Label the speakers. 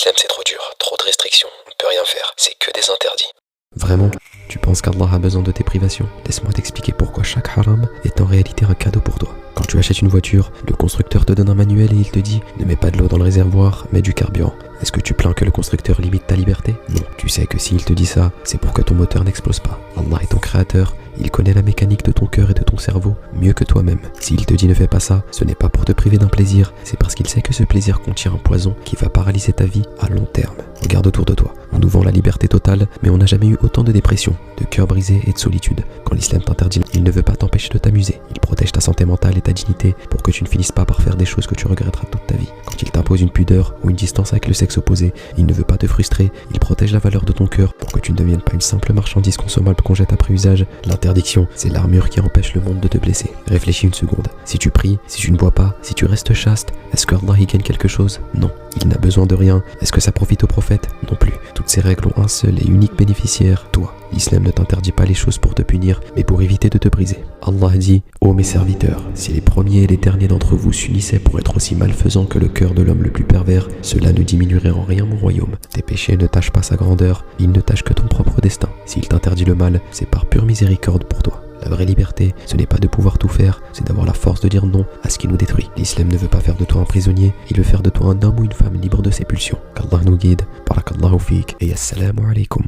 Speaker 1: L'islam c'est trop dur, trop de restrictions, on ne peut rien faire, c'est que des interdits.
Speaker 2: Vraiment? Tu penses qu'Allah a besoin de tes privations? Laisse-moi t'expliquer pourquoi chaque haram est en réalité un cadeau pour toi. Quand tu achètes une voiture, le constructeur te donne un manuel et il te dit « Ne mets pas de l'eau dans le réservoir, mets du carburant ». Est-ce que tu plains que le constructeur limite ta liberté? Non, tu sais que s'il te dit ça, c'est pour que ton moteur n'explose pas. Allah est ton créateur, il connaît la mécanique de ton cœur et de ton cerveau mieux que toi-même. S'il te dit ne fais pas ça, ce n'est pas pour te priver d'un plaisir, c'est parce qu'il sait que ce plaisir contient un poison qui va paralyser ta vie à long terme. Regarde autour de toi, on nous vend la liberté totale, mais on n'a jamais eu autant de dépression, de cœur brisé et de solitude. Quand l'islam t'interdit, il ne veut pas t'empêcher de t'amuser. Il protège ta santé mentale et ta dignité pour que tu ne finisses pas par faire des choses que tu regretteras toute ta vie. Quand il t'impose une pudeur ou une distance avec le sexe opposé, il ne veut pas te frustrer, il protège la valeur de ton cœur pour que tu ne deviennes pas une simple marchandise consommable qu'on jette après usage. L'interdiction, c'est l'armure qui empêche le monde de te blesser. Réfléchis une seconde. Si tu pries, si tu ne bois pas, si tu restes chaste, est-ce que Allah y gagne quelque chose? Non. Il n'a besoin de rien. Est-ce que ça profite au prophète? Non plus. Toutes ces règles ont un seul et unique bénéficiaire, toi. L'islam ne t'interdit pas les choses pour te punir, mais pour éviter de te briser. Allah dit « Ô mes serviteurs, si les premiers et les derniers d'entre vous s'unissaient pour être aussi malfaisants que le cœur de l'homme le plus pervers, cela ne diminuerait en rien mon royaume. Tes péchés ne tachent pas sa grandeur, ils ne tachent que ton propre destin. S'il t'interdit le mal, c'est par pure miséricorde pour toi. La vraie liberté, ce n'est pas de pouvoir tout faire, c'est d'avoir la force de dire non à ce qui nous détruit. L'islam ne veut pas faire de toi un prisonnier, il veut faire de toi un homme ou une femme libre de ses pulsions. Qu'Allah nous guide, barakallahu fik, et assalamu alaikum.